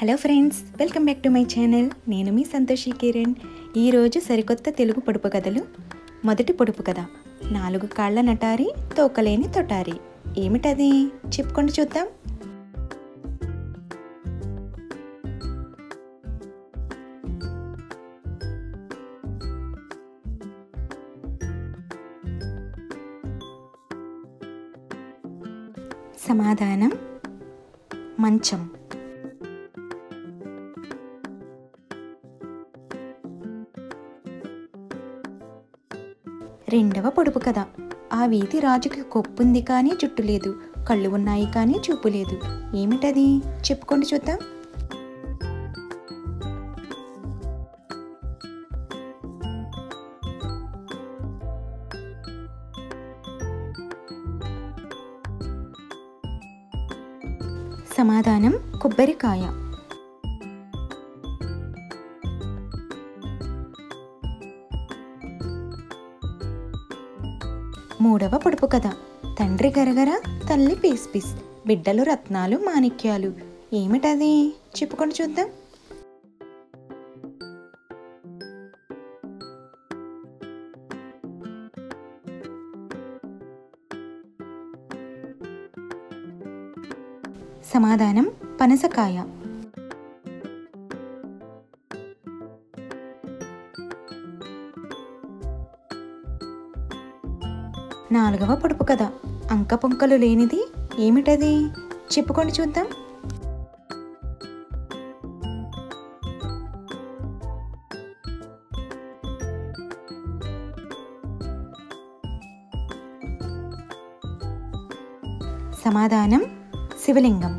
Hello friends, welcome back to my channel. నేను మీ సంతోషి కిరణ్. ఈరోజు సరికొత్త తెలుగు పొడుపు కథలు. మొదటి పొడుపు కథ, 4 కాళ్ళ నటారి తోకలేని తొటారి. ఏమిటది చెప్పుకొని చూద్దాం. సమాధానం మంచం. రెండవ పొడుపు కథ, ఆ వీధి రాజుకి కొప్పుంది కానీ జుట్టు లేదు, కళ్ళు ఉన్నాయి కానీ చూపు లేదు. ఏమిటది చెప్పుకొని చూద్దాం. సమాధానం కొబ్బరికాయ. మూడవ పొడుపు కథ, తండ్రి గరగర తల్లి పీస్ పీస్, బిడ్డలు రత్నాలు మాణిక్యాలు. ఏమిటది చెప్పుకొని చూద్దాం. సమాధానం పనసకాయ. నాలుగవ పొడుపు కథ, అంకపొంకలు లేనిది. ఏమిటది చెప్పుకొని చూద్దాం. సమాధానం శివలింగం.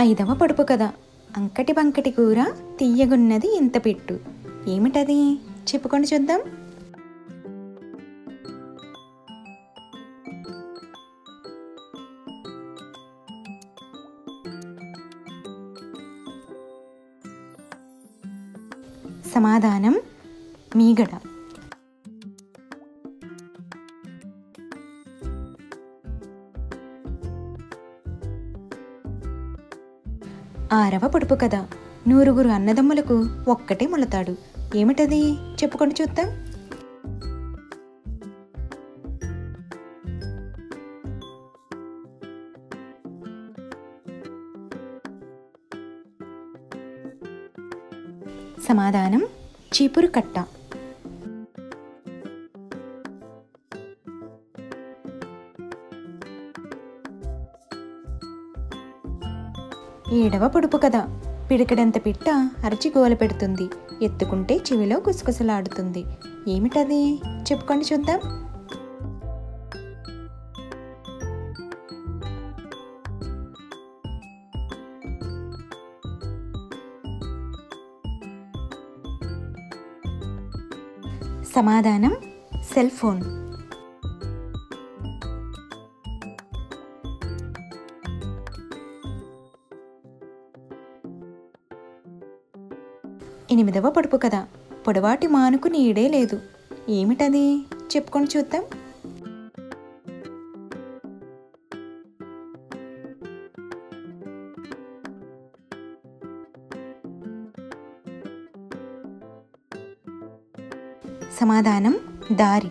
ఐదవ పొడుపు కథ, అంకటి బంకటి కూర తీయగున్నది ఇంత పెట్టు. ఏమిటది చెప్పుకొని చూద్దాం. సమాధానం మీగడ. ఆరవ పొడుపు కథ, 9 అన్నదమ్ములకు ఒక్కటే మొలతాడు. ఏమిటది చెప్పుకొని చూద్దాం. సమాధానం చీపురు కట్ట. ఏడవ పొడుపు కథ, పిడికడంత పిట్ట అరచి గోల పెడుతుంది, ఎత్తుకుంటే చెవిలో గుసగుసలాడుతుంది. ఏమిటది చెప్పుకొని చూద్దాం. సమాధానం సెల్ ఫోన్. ఎనిమిదవ పొడుపు కథ, పొడవాటి మానుకు నీడే లేదు. ఏమిటది చెప్పుకొని చూద్దాం. సమాధానం దారి.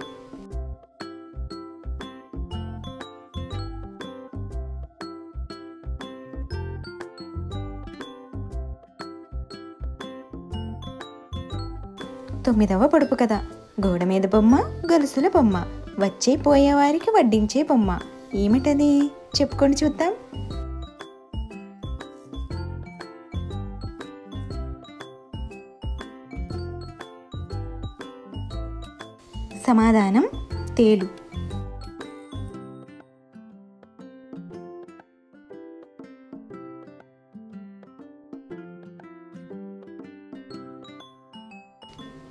తొమ్మిదవ పొడుపు కథ, గోడ మీద బొమ్మ గొలుసుల బొమ్మ, వచ్చే పోయేవారికి వడ్డించే బొమ్మ. ఏమిటది చెప్పుకొని చూద్దాం. సమాధానం తేలు.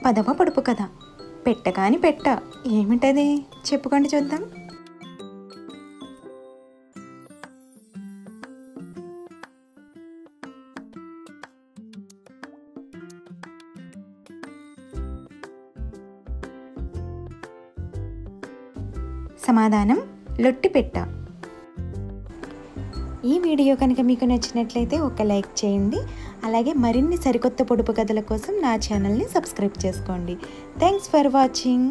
పదవ పొడుపు కథ, పెట్టకాని పెట్ట. ఏమిటది చెప్పుకొని చూద్దాం. సమాధానం లొట్టిపెట్ట. ఈ వీడియో కనుక మీకు నచ్చినట్లయితే ఒక లైక్ చేయండి. అలాగే మరిన్ని సరికొత్త పొడుపు కథల కోసం నా ఛానల్ని సబ్స్క్రైబ్ చేసుకోండి. Thanks for watching.